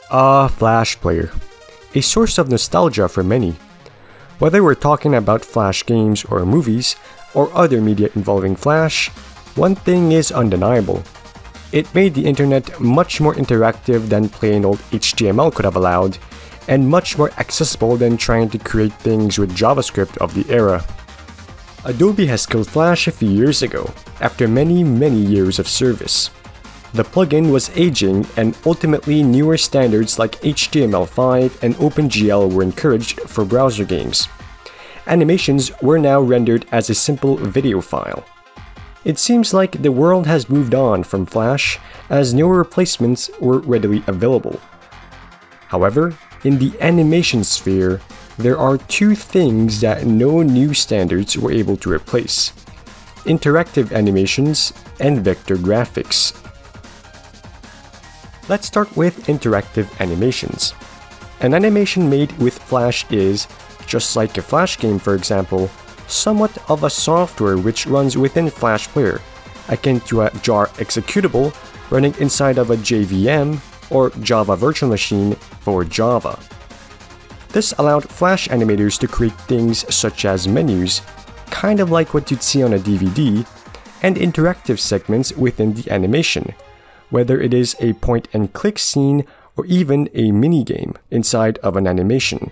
Flash player. A source of nostalgia for many. Whether we're talking about Flash games or movies, or other media involving Flash, one thing is undeniable. It made the internet much more interactive than plain old HTML could have allowed, and much more accessible than trying to create things with JavaScript of the era. Adobe has killed Flash a few years ago, after many years of service. The plugin was aging, and ultimately newer standards like HTML5 and OpenGL were encouraged for browser games. Animations were now rendered as a simple video file. It seems like the world has moved on from Flash, as newer replacements were readily available. However, in the animation sphere, there are two things that no new standards were able to replace: interactive animations and vector graphics. Let's start with interactive animations. An animation made with Flash is, just like a Flash game for example, somewhat of a software which runs within Flash Player, akin to a jar executable running inside of a JVM or Java Virtual Machine for Java. This allowed Flash animators to create things such as menus, kind of like what you'd see on a DVD, and interactive segments within the animation, whether it is a point-and-click scene or even a minigame inside of an animation.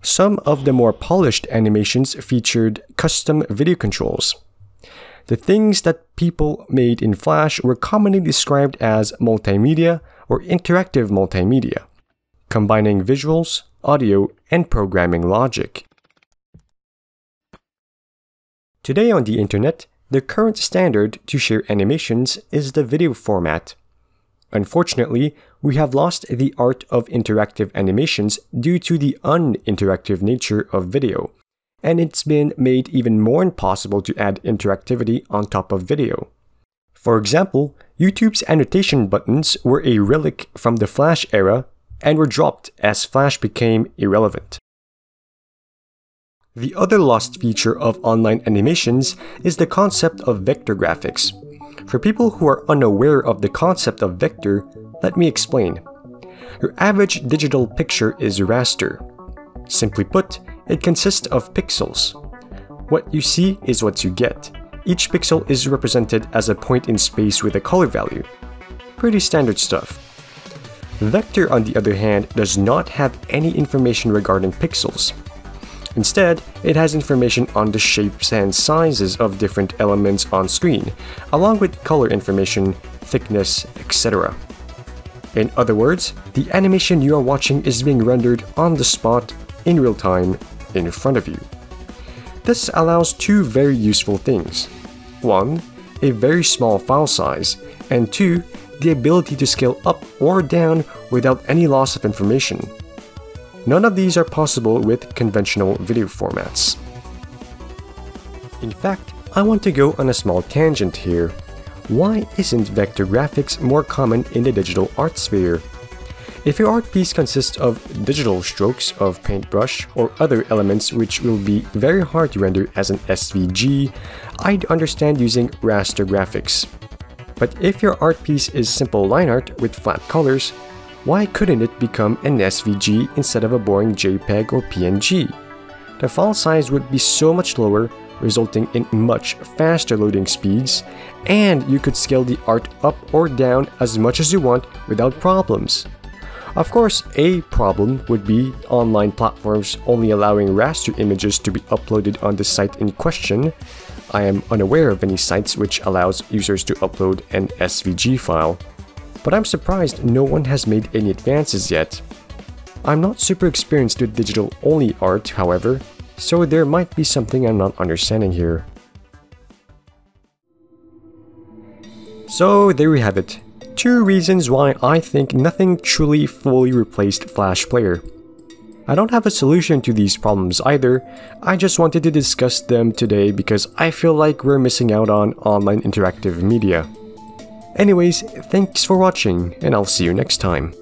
Some of the more polished animations featured custom video controls. The things that people made in Flash were commonly described as multimedia or interactive multimedia, combining visuals, audio, and programming logic. Today on the internet, the current standard to share animations is the video format. Unfortunately, we have lost the art of interactive animations due to the uninteractive nature of video, and it's been made even more impossible to add interactivity on top of video. For example, YouTube's annotation buttons were a relic from the Flash era and were dropped as Flash became irrelevant. The other lost feature of online animations is the concept of vector graphics. For people who are unaware of the concept of vector, let me explain. Your average digital picture is raster. Simply put, it consists of pixels. What you see is what you get. Each pixel is represented as a point in space with a color value. Pretty standard stuff. Vector, on the other hand, does not have any information regarding pixels. Instead, it has information on the shapes and sizes of different elements on screen, along with color information, thickness, etc. In other words, the animation you are watching is being rendered on the spot, in real time, in front of you. This allows two very useful things. 1. A very small file size, and 2. The ability to scale up or down without any loss of information. None of these are possible with conventional video formats. In fact, I want to go on a small tangent here. Why isn't vector graphics more common in the digital art sphere? If your art piece consists of digital strokes of paintbrush or other elements which will be very hard to render as an SVG, I'd understand using raster graphics. But if your art piece is simple line art with flat colors, why couldn't it become an SVG instead of a boring JPEG or PNG? The file size would be so much lower, resulting in much faster loading speeds, and you could scale the art up or down as much as you want without problems. Of course, a problem would be online platforms only allowing raster images to be uploaded on the site in question. I am unaware of any sites which allows users to upload an SVG file. But I'm surprised no one has made any advances yet. I'm not super experienced with digital-only art, however, so there might be something I'm not understanding here. So there we have it. 2 reasons why I think nothing truly fully replaced Flash Player. I don't have a solution to these problems either, I just wanted to discuss them today because I feel like we're missing out on online interactive media. Anyways, thanks for watching, and I'll see you next time.